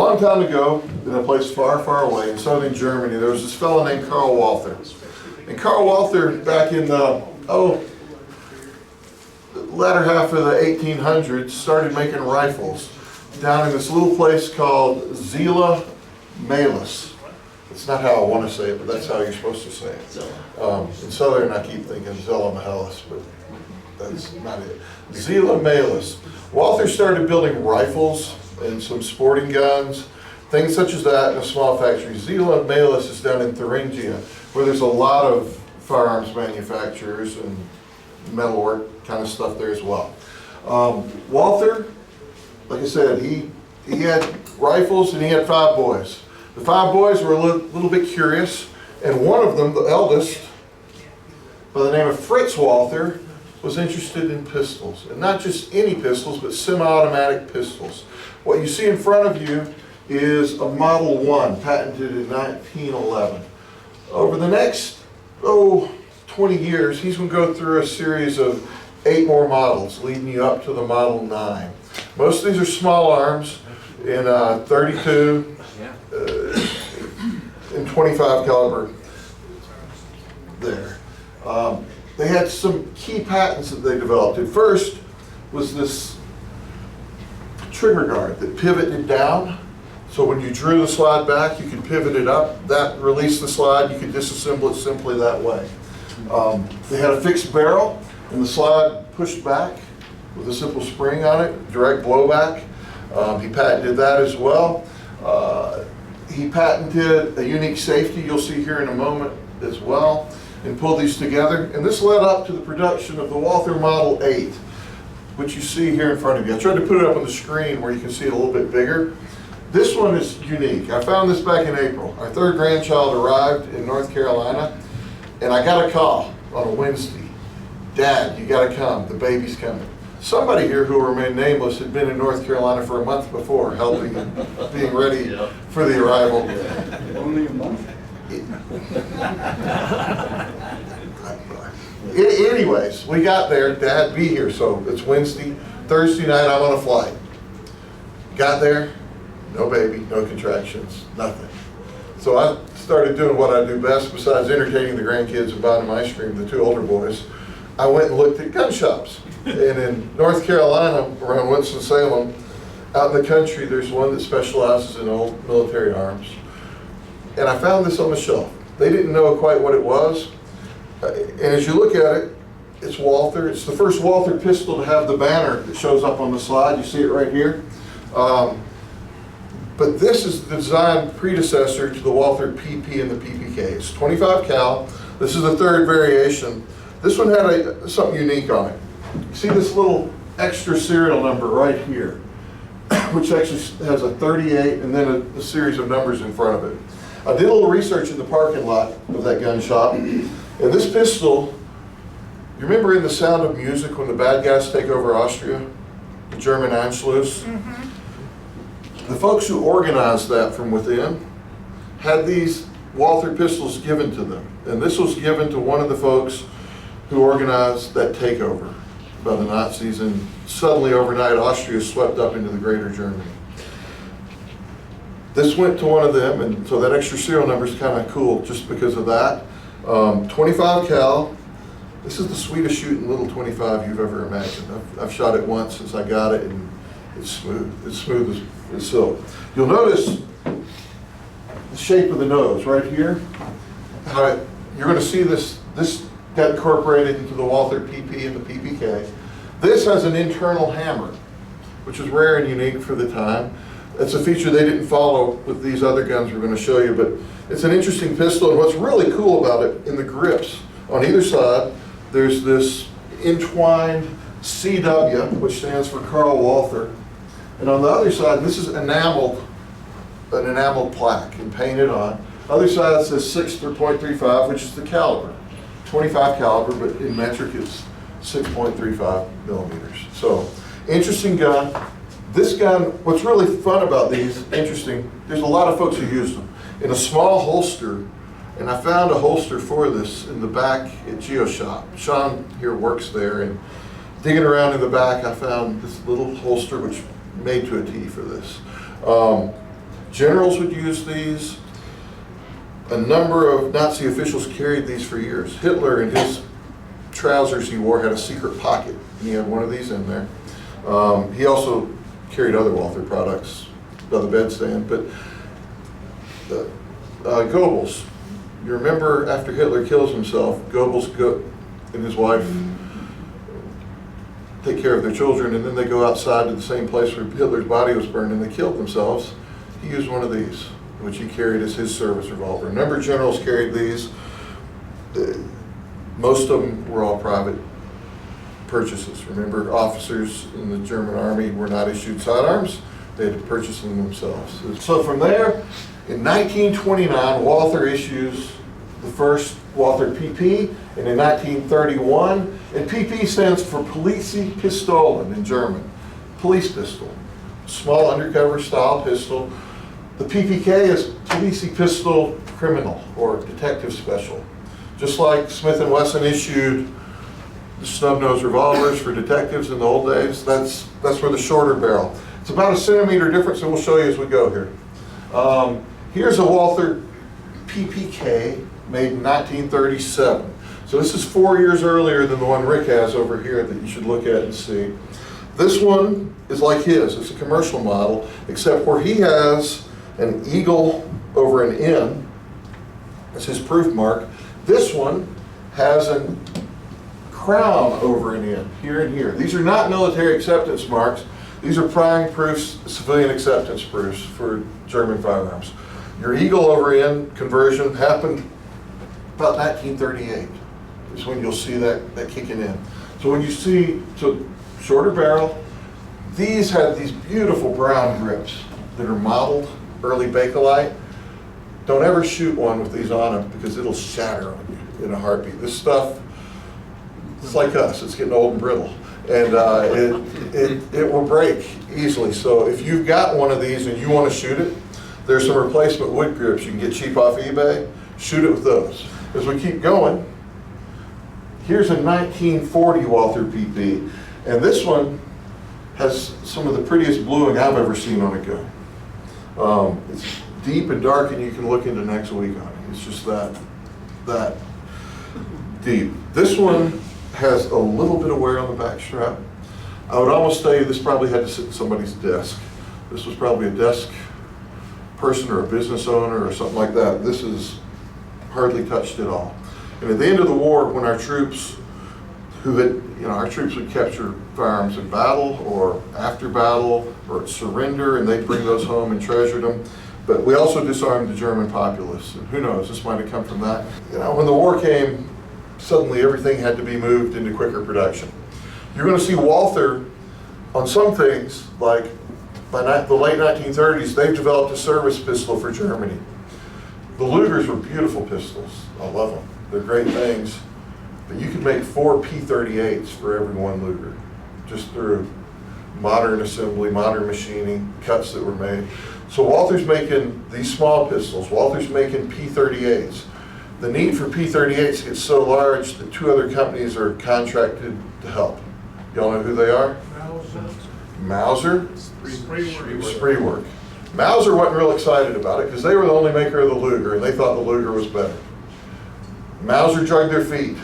long time ago, in a place far, far away in southern Germany, there was this fellow named Karl Walther. And Karl Walther, back in the latter half of the 1800s, started making rifles down in this little place called Zela Malis. It's not how I want to say it, but that's how you're supposed to say it. In southern, I keep thinking Zela Malis, but that's not it. Zela Malis. Walther started building rifles and some sporting guns, things such as that in a small factory. Zela Malis is down in Thuringia, where there's a lot of firearms manufacturers and metalwork kind of stuff there as well. Walther, like I said, he had rifles and he had 5 boys. The 5 boys were a little bit curious, and one of them, the eldest, by the name of Fritz Walther, was interested in pistols. And not just any pistols, but semi-automatic pistols. What you see in front of you is a Model 1, patented in 1911. Over the next, 20 years, he's going to go through a series of 8 more models, leading you up to the Model 9. Most of these are small arms in 32 and 25 caliber there. They had some key patents that they developed. At first was this trigger guard that pivoted down. So when you drew the slide back, you could pivot it up. That released the slide. You could disassemble it simply that way. They had a fixed barrel, and the slide pushed back with a simple spring on it, direct blowback. He patented that as well. He patented a unique safety you'll see here in a moment as well, and pulled these together. And this led up to the production of the Walther Model 8, which you see here in front of you. I tried to put it up on the screen where you can see it a little bit bigger. This one is unique. I found this back in April. Our 3rd grandchild arrived in North Carolina, and I got a call on a Wednesday. Dad, you gotta come, the baby's coming. Somebody here who will remain nameless had been in North Carolina for a month before, helping and being ready for the arrival. Only a month? Anyways, we got there, Dad, be here. So it's Wednesday, Thursday night, I'm on a flight. Got there, no baby, no contractions, nothing. So I started doing what I do best besides entertaining the grandkids and buying them ice cream, the 2 older boys. I went and looked at gun shops. And in North Carolina, around Winston-Salem, out in the country, there's one that specializes in old military arms. And I found this on the shelf. They didn't know quite what it was. And as you look at it, it's Walther. It's the first Walther pistol to have the banner that shows up on the slide. You see it right here. But this is the design predecessor to the Walther PP and the PPK. It's 25 cal. This is the 3rd variation. This one had something unique on it. You see this little extra serial number right here, which actually has a 38 and then a series of numbers in front of it. I did a little research in the parking lot of that gun shop, and this pistol, you remember in The Sound of Music when the bad guys take over Austria, the German Anschluss? Mm-hmm. The folks who organized that from within had these Walther pistols given to them, and this was given to one of the folks who organized that takeover by the Nazis, and suddenly overnight Austria swept up into the greater Germany. This went to one of them, and so that extra serial number is kind of cool just because of that. 25 cal. This is the sweetest shooting little 25 you've ever imagined. I've shot it once since I got it, and it's smooth. It's smooth as silk. You'll notice the shape of the nose right here. You're going to see this got incorporated into the Walther PP and the PPK. This has an internal hammer, which is rare and unique for the time. It's a feature they didn't follow with these other guns we're going to show you, but it's an interesting pistol. And what's really cool about it, in the grips on either side, there's this entwined CW, which stands for Karl Walther. And on the other side, this is an enameled plaque and painted on. Other side says 6.35, which is the caliber. 25 caliber, but in metric it's 6.35 millimeters. So, interesting gun. This gun, what's really fun about these, interesting, there's a lot of folks who use them. In a small holster, and I found a holster for this in the back at GeoShop. Sean here works there, and digging around in the back, I found this little holster which made to a T for this. Generals would use these. A number of Nazi officials carried these for years. Hitler, in his trousers he wore, had a secret pocket, and he had one of these in there. He also carried other Walther products by the bedstand, but Goebbels. You remember after Hitler kills himself, Goebbels and his wife take care of their children, and then they go outside to the same place where Hitler's body was burned, and they killed themselves. He used one of these, which he carried as his service revolver. A number of generals carried these. Most of them were all private purchases. Remember, officers in the German army were not issued sidearms. They had to purchase them themselves. So from there, in 1929, Walther issues the first Walther PP, and in 1931, and PP stands for Polizepistolen in German, police pistol, small undercover style pistol. The PPK is Polizeipistol Criminal, or Detective Special. Just like Smith & Wesson issued the snub-nose revolvers for detectives in the old days, that's where the shorter barrel. It's about a centimeter difference, and we'll show you as we go here. Here's a Walther PPK made in 1937. So this is 4 years earlier than the one Rick has over here that you should look at and see. This one is like his. It's a commercial model, except where he has an eagle over an N. That's his proof mark. This one has a crown over an N, here and here. These are not military acceptance marks. These are prime proofs, civilian acceptance proofs for German firearms. Your eagle over N conversion happened about 1938. Is when you'll see that kicking in. So when you see, shorter barrel, these have these beautiful brown grips that are modeled early Bakelite. Don't ever shoot one with these on them because it'll shatter on you in a heartbeat. This stuff, it's like us, it's getting old and brittle. And it will break easily. So if you've got one of these and you want to shoot it, there's some replacement wood grips you can get cheap off eBay. Shoot it with those. As we keep going, here's a 1940 Walther PP, and this one has some of the prettiest bluing I've ever seen on a gun. It's deep and dark, and you can look into next week on it. It's just that deep. This one has a little bit of wear on the back strap. I would almost tell you this probably had to sit in somebody's desk. This was probably a desk person or a business owner or something like that. This is hardly touched at all. And at the end of the war, when our troops our troops would capture firearms in battle or after battle or at surrender, and they'd bring those home and treasured them. But we also disarmed the German populace, and who knows, this might have come from that. When the war came, suddenly everything had to be moved into quicker production. You're going to see Walther on some things, like by the late 1930s, they've developed a service pistol for Germany. The Lugers were beautiful pistols. I love them. They're great things. But you could make 4 P38s for every one Luger, just through modern assembly, modern machining, cuts that were made. So Walther's making these small pistols. Walther's making P38s. The need for P38s gets so large that 2 other companies are contracted to help. Y'all know who they are? Mauser, Spreework. Mauser wasn't real excited about it because they were the only maker of the Luger, and they thought the Luger was better. Mauser dragged their feet.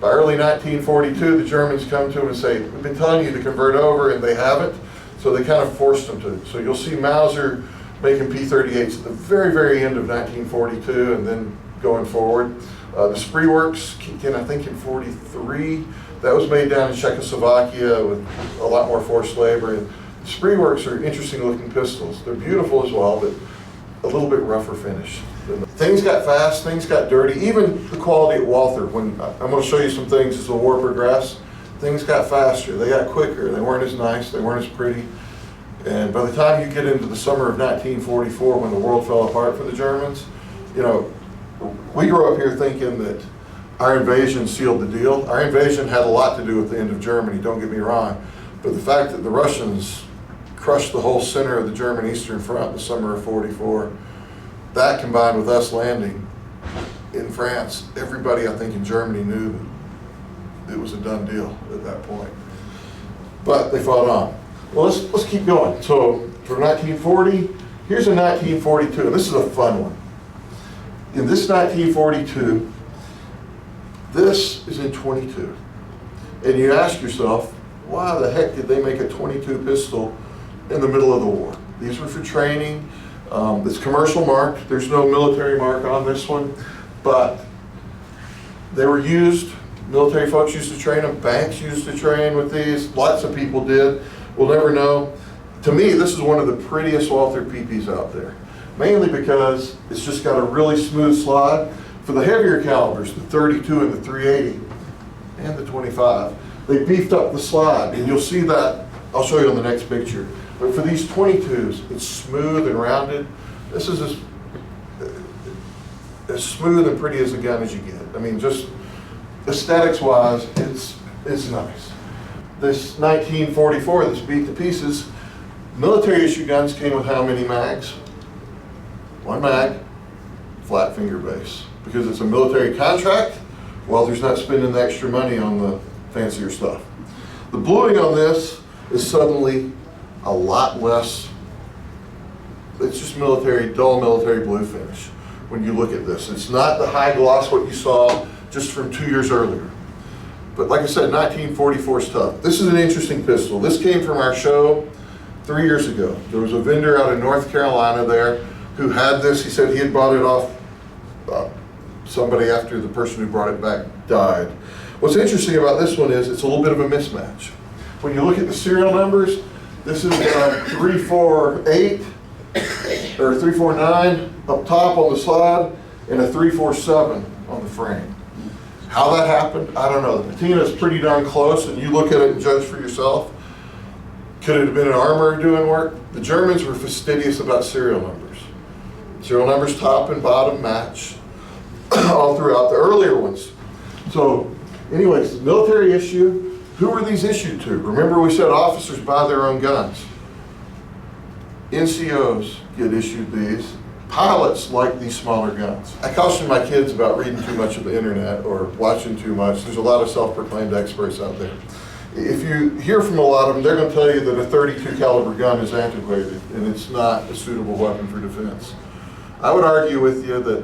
By early 1942, the Germans come to them and say, we've been telling you to convert over, and they haven't, so they kind of forced them to. So you'll see Mauser making P38s at the very, very end of 1942, and then going forward. The Spreeworks kicked in, I think, in 43. That was made down in Czechoslovakia with a lot more forced labor. And the Spreeworks are interesting looking pistols. They're beautiful as well, but a little bit rougher finish. Things got fast, things got dirty. Even the quality at Walther, when I'm going to show you some things as the war progressed, things got faster, they got quicker, they weren't as nice, they weren't as pretty. And by the time you get into the summer of 1944, when the world fell apart for the Germans, we grew up here thinking that our invasion sealed the deal. Our invasion had a lot to do with the end of Germany, don't get me wrong. But the fact that the Russians crushed the whole center of the German Eastern Front in the summer of '44, that combined with us landing in France, everybody I think in Germany knew that it was a done deal at that point. But they fought on. Well, let's keep going. So from 1940, Here's a 1942, and this is a fun one. In this 1942, this is in 22. And you ask yourself, why the heck did they make a 22 pistol in the middle of the war? These were for training. It's commercial marked. There's no military mark on this one, but they were used. Military folks used to train them. Banks used to train with these. Lots of people did. We'll never know. To me, this is one of the prettiest Walther PPs out there, mainly because it's just got a really smooth slide. For the heavier calibers, the 32 and the 380 and the 25, they beefed up the slide, and you'll see that. I'll show you on the next picture. But for these 22s, it's smooth and rounded. This is as smooth and pretty as a gun as you get. I mean, just aesthetics-wise, it's nice. This 1944, this beat to pieces, military issue guns came with how many mags? One mag, flat finger base. Because it's a military contract, well, there's not spending the extra money on the fancier stuff. The bluing on this is suddenly a lot less. It's just military, dull military blue finish when you look at this. It's not the high gloss what you saw just from 2 years earlier. But like I said, 1944 stuff. This is an interesting pistol. This came from our show 3 years ago. There was a vendor out in North Carolina there who had this. He said he had bought it off somebody after the person who brought it back died. What's interesting about this one is it's a little bit of a mismatch. When you look at the serial numbers, this is 348 or 349 up top on the slide and a 347 on the frame. How that happened, I don't know. The patina is pretty darn close, and you look at it and judge for yourself. Could it have been an armorer doing work? The Germans were fastidious about serial numbers. Serial numbers top and bottom match all throughout the earlier ones. So anyways, military issue, who were these issued to? Remember we said officers buy their own guns. NCOs get issued these. Pilots like these smaller guns. I caution my kids about reading too much of the internet or watching too much. There's a lot of self-proclaimed experts out there. If you hear from a lot of them, they're going to tell you that a 32 caliber gun is antiquated and it's not a suitable weapon for defense. I would argue with you that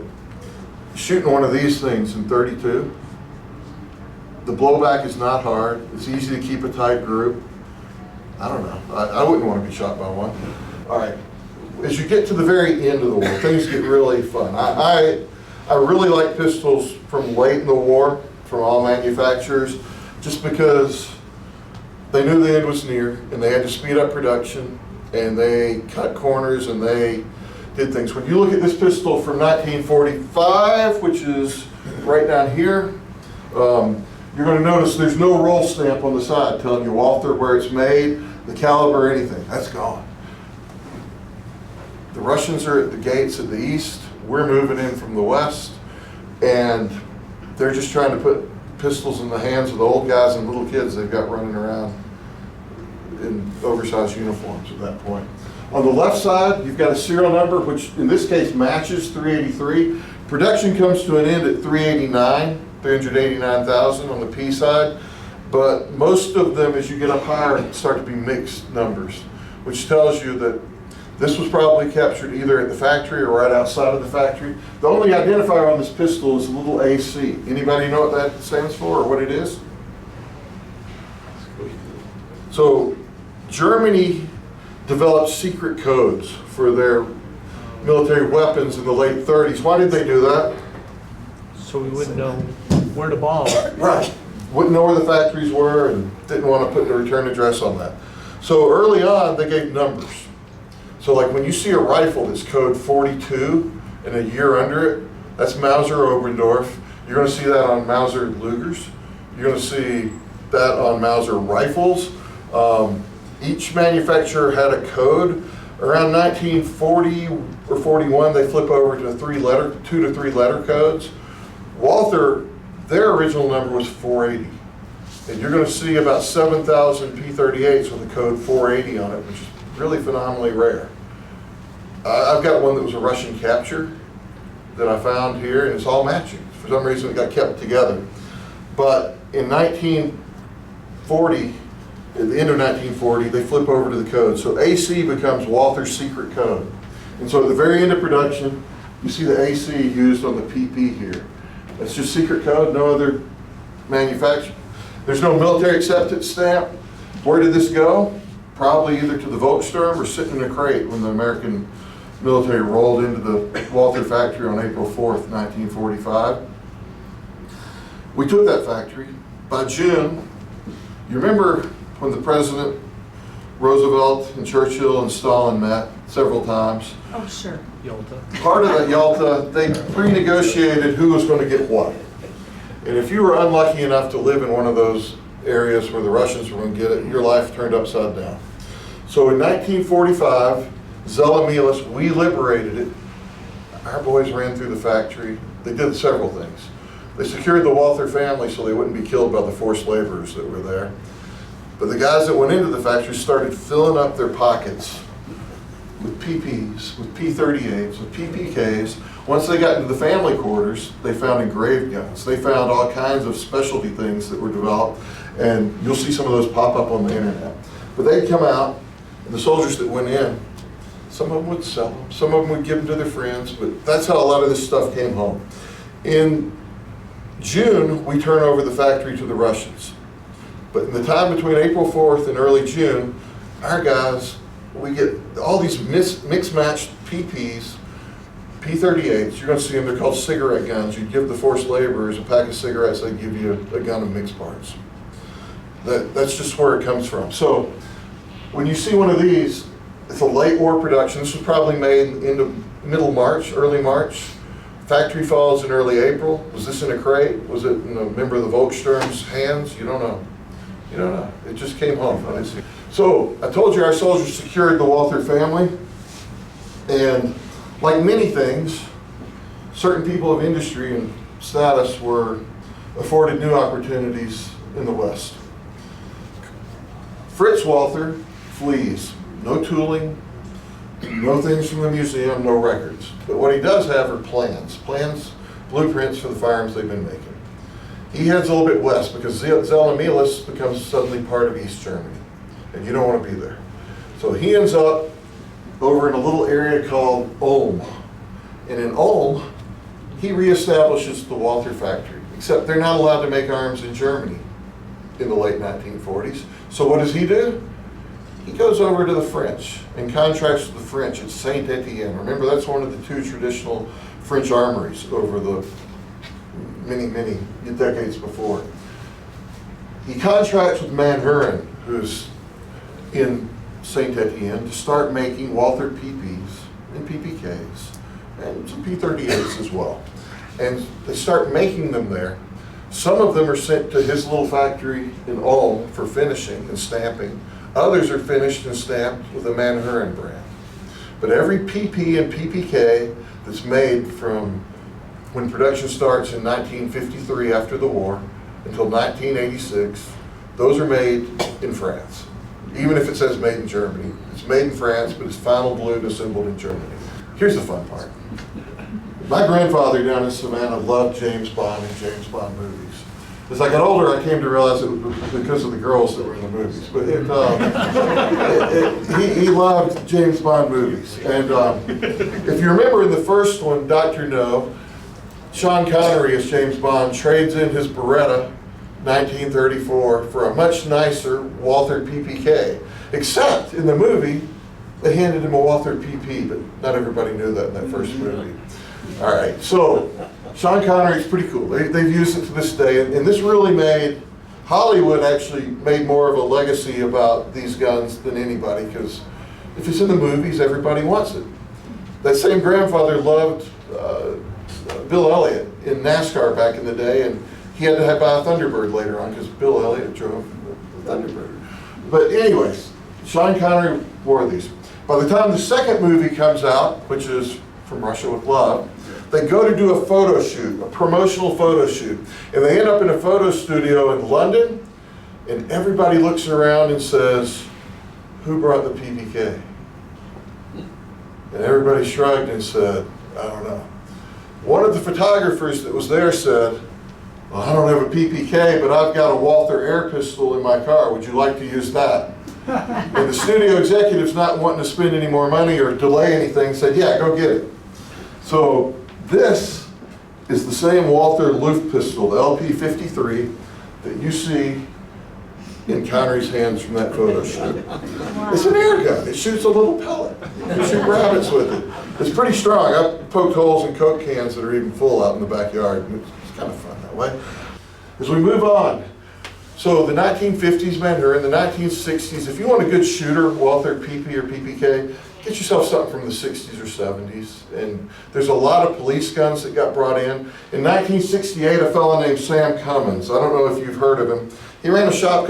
shooting one of these things in 32, the blowback is not hard. It's easy to keep a tight group. I don't know. I wouldn't want to be shot by one. All right. As you get to the very end of the war, things get really fun. I really like pistols from late in the war, from all manufacturers, just because they knew the end was near and they had to speed up production and they cut corners and they did things. When you look at this pistol from 1945, which is right down here, you're going to notice there's no roll stamp on the side telling you Walther, where it's made, the caliber, anything. That's gone. The Russians are at the gates at the east. We're moving in from the west, and they're just trying to put pistols in the hands of the old guys and little kids they've got running around in oversized uniforms at that point. On the left side, you've got a serial number, which in this case matches 383. Production comes to an end at 389,000 on the P side, but most of them, as you get up higher, start to be mixed numbers, which tells you that this was probably captured either at the factory or right outside of the factory. The only identifier on this pistol is a little AC. Anybody know what that stands for or what it is? So Germany developed secret codes for their military weapons in the late 30s. Why did they do that? So we wouldn't know where to bomb. Right. Wouldn't know where the factories were and didn't want to put the return address on that. So early on, they gave numbers. So like when you see a rifle that's code 42 and a year under it, that's Mauser Oberndorf. You're going to see that on Mauser Lugers. You're going to see that on Mauser rifles. Each manufacturer had a code. Around 1940 or 41, they flip over to 2 to 3 letter codes. Walther, their original number was 480. And you're going to see about 7,000 P38s with a code 480 on it, which is really phenomenally rare. I've got one that was a Russian capture that I found here, and it's all matching. For some reason, it got kept together. But in 1940, at the end of 1940, they flip over to the code. So AC becomes Walther's secret code. And so at the very end of production, you see the AC used on the PP here. That's just secret code, no other manufacturer. There's no military acceptance stamp. Where did this go? Probably either to the Volkssturm or sitting in a crate when the American military rolled into the Walther factory on April 4th, 1945. We took that factory. By June, you remember when the President Roosevelt and Churchill and Stalin met several times? Oh, sure. Yalta. Part of that Yalta, they pre-negotiated who was going to get what. And if you were unlucky enough to live in one of those areas where the Russians were going to get it, your life turned upside down. So in 1945, Zella-Milas, we liberated it. Our boys ran through the factory. They did several things. They secured the Walther family so they wouldn't be killed by the forced laborers that were there. But the guys that went into the factory started filling up their pockets with PPs, with P-38s, with PPKs. Once they got into the family quarters, they found engraved guns. They found all kinds of specialty things that were developed, and you'll see some of those pop up on the internet. But they'd come out, and the soldiers that went in, some of them would sell them, some of them would give them to their friends, but that's how a lot of this stuff came home. In June, we turn over the factory to the Russians. But in the time between April 4th and early June, our guys, we get all these mixed-matched PPs, P-38s. You're going to see them, they're called cigarette guns. You give the forced laborers a pack of cigarettes, they give you a gun of mixed parts. That's just where it comes from. So when you see one of these, it's a late war production. This was probably made in middle March, early March. Factory falls in early April. Was this in a crate? Was it in a member of the Volkssturm's hands? You don't know. You don't know. It just came home. So I told you our soldiers secured the Walther family. And like many things, certain people of industry and status were afforded new opportunities in the West. Fritz Walther flees. No tooling, no things from the museum, no records. But what he does have are plans, blueprints for the firearms they've been making. He heads a little bit west because Zella-Milas becomes suddenly part of East Germany, and you don't want to be there. So he ends up over in a little area called Ulm. And in Ulm, he reestablishes the Walther factory, except they're not allowed to make arms in Germany in the late 1940s. So what does he do? He goes over to the French and contracts with the French at Saint Etienne. Remember, that's one of the two traditional French armories over the many decades before. He contracts with Manhurin, who's in Saint Etienne, to start making Walther PPs and PPKs and some P-38s as well. And they start making them there. Some of them are sent to his little factory in Ulm for finishing and stamping. Others are finished and stamped with a Manhurin brand. But every PP and PPK that's made from when production starts in 1953 after the war until 1986, those are made in France. Even if it says made in Germany. It's made in France, but it's final blued and assembled in Germany. Here's the fun part. My grandfather down in Savannah loved James Bond and James Bond movies. As I got older, I came to realize it was because of the girls that were in the movies. But he loved James Bond movies. And if you remember in the first one, Dr. No, Sean Connery as James Bond trades in his Beretta 1934 for a much nicer Walther PPK. Except in the movie, they handed him a Walther PP, but not everybody knew that in that first movie. All right, so Sean Connery's pretty cool. They've used it to this day, and this really made, Hollywood actually made more of a legacy about these guns than anybody, because if it's in the movies, everybody wants it. That same grandfather loved Bill Elliott in NASCAR back in the day, and he had to buy a Thunderbird later on because Bill Elliott drove the Thunderbird. But anyways, Sean Connery wore these. By the time the second movie comes out, which is From Russia with Love, they go to do a photo shoot, a promotional photo shoot. And they end up in a photo studio in London, and everybody looks around and says, "Who brought the PPK?" And everybody shrugged and said, "I don't know." One of the photographers that was there said, "Well, I don't have a PPK, but I've got a Walther air pistol in my car. Would you like to use that?" And the studio executives, not wanting to spend any more money or delay anything, said, yeah, go get it. So this is the same Walther Luft pistol, the LP53, that you see in Connery's hands from that photo shoot. Wow. It's an air gun. It shoots a little pellet. You can shoot rabbits with it. It's pretty strong. I've poked holes in Coke cans that are even full out in the backyard. It's kind of fun that way. As we move on, so the 1950s Manhattan, the 1960s, if you want a good shooter, Walther PP or PPK, get yourself something from the 60s or 70s. And there's a lot of police guns that got brought in. In 1968, a fellow named Sam Cummins, I don't know if you've heard of him, he ran a shop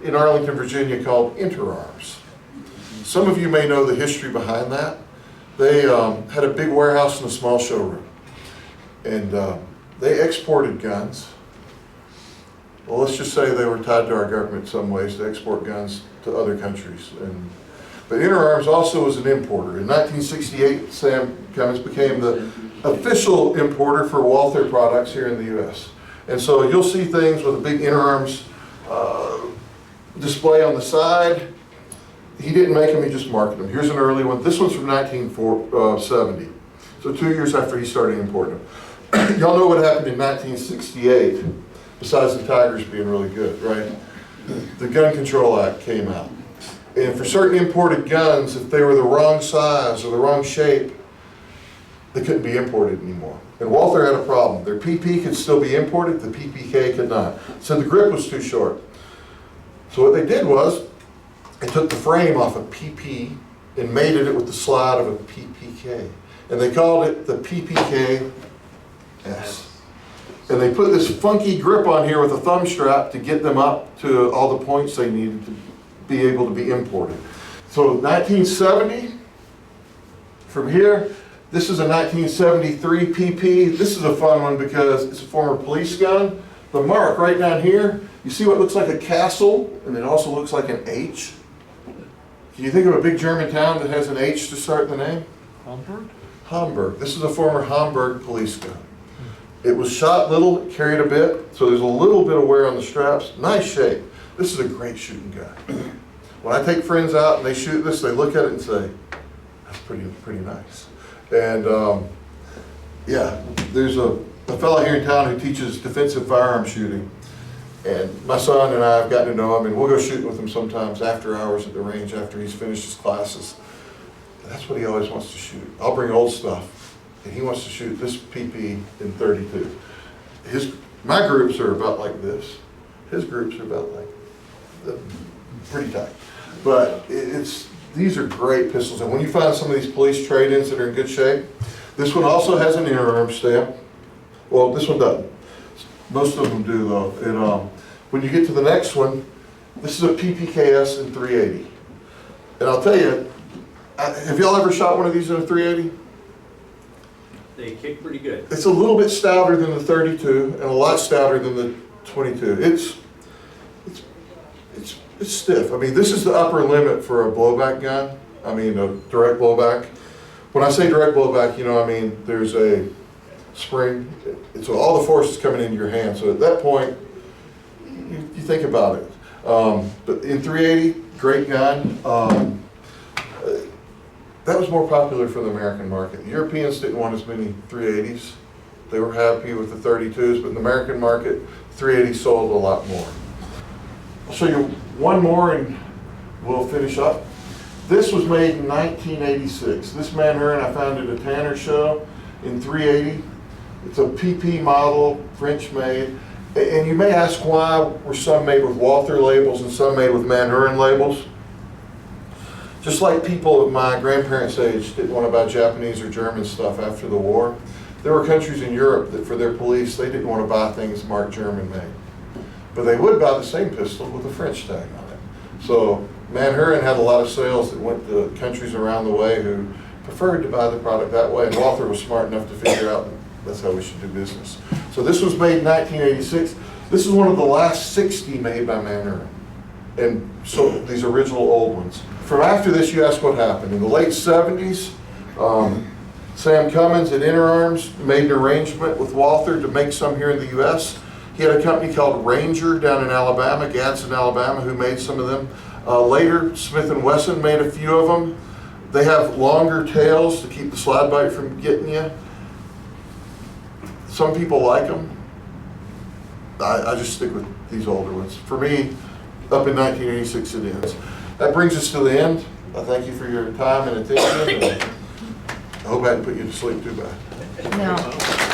in Arlington, Virginia called Interarms. Some of you may know the history behind that. They had a big warehouse and a small showroom. And they exported guns. Well, let's just say they were tied to our government in some ways to export guns to other countries. But Interarms also was an importer. In 1968, Sam Cummins became the official importer for Walther products here in the U.S. And so you'll see things with a big Interarms display on the side. He didn't make them, he just marketed them. Here's an early one. This one's from 1970. So 2 years after he started importing them. Y'all know what happened in 1968, besides the Tigers being really good, right? The Gun Control Act came out. And for certain imported guns, if they were the wrong size or the wrong shape, they couldn't be imported anymore. And Walther had a problem. Their PP could still be imported, the PPK could not. So the grip was too short. So what they did was, they took the frame off a PP and mated it with the slide of a PPK. And they called it the PPK S. And they put this funky grip on here with a thumb strap to get them up to all the points they needed to be able to be imported. So 1970, from here, this is a 1973 PP. This is a fun one because it's a former police gun. The mark right down here, you see what looks like a castle, and it also looks like an H. Can you think of a big German town that has an H to start the name? Hamburg? Hamburg. This is a former Hamburg police gun. It was shot little, carried a bit, so there's a little bit of wear on the straps. Nice shape. This is a great shooting gun. When I take friends out and they shoot this, they look at it and say, that's pretty nice. And yeah, there's a fellow here in town who teaches defensive firearm shooting. And my son and I have gotten to know him, and we'll go shooting with him sometimes after hours at the range after he's finished his classes. That's what he always wants to shoot. I'll bring old stuff, and he wants to shoot this PP in 32. My groups are about like this. His groups are about like pretty tight. But these are great pistols, and when you find some of these police trade-ins that are in good shape, this one also has an Interarm stamp. Well, this one doesn't. Most of them do though. And when you get to the next one, this is a PPKS in 380. And I'll tell you, have y'all ever shot one of these in a 380? They kick pretty good. It's a little bit stouter than the 32 and a lot stouter than the 22. It's stiff. I mean, this is the upper limit for a blowback gun. I mean, a direct blowback. When I say direct blowback, you know, I mean, there's a spring. So all the force is coming into your hand. So at that point, you think about it. But in 380, great gun. That was more popular for the American market. The Europeans didn't want as many 380s. They were happy with the 32s, but in the American market, 380 sold a lot more. I'll show you one more and we'll finish up. This was made in 1986. This Manhattan, I found at a Tanner show in 380. It's a PP model, French made. And you may ask why were some made with Walther labels and some made with Manhattan labels. Just like people of my grandparents' age didn't want to buy Japanese or German stuff after the war, there were countries in Europe that for their police, they didn't want to buy things marked German made. But they would buy the same pistol with a French tag on it. So Manhattan had a lot of sales that went to countries around the way who preferred to buy the product that way, and Walther was smart enough to figure out that's how we should do business. So this was made in 1986. This is one of the last 60 made by Manhattan. And so these original old ones. From after this, you ask what happened. In the late 70s, Sam Cummins at Interarms made an arrangement with Walther to make some here in the U.S. He had a company called Ranger down in Alabama, Gadsden, Alabama, who made some of them. Later, Smith & Wesson made a few of them. They have longer tails to keep the slide bite from getting you. Some people like them. I just stick with these older ones. For me, up in 1986 it ends. That brings us to the end. I thank you for your time and attention. And I hope I didn't put you to sleep too bad. No.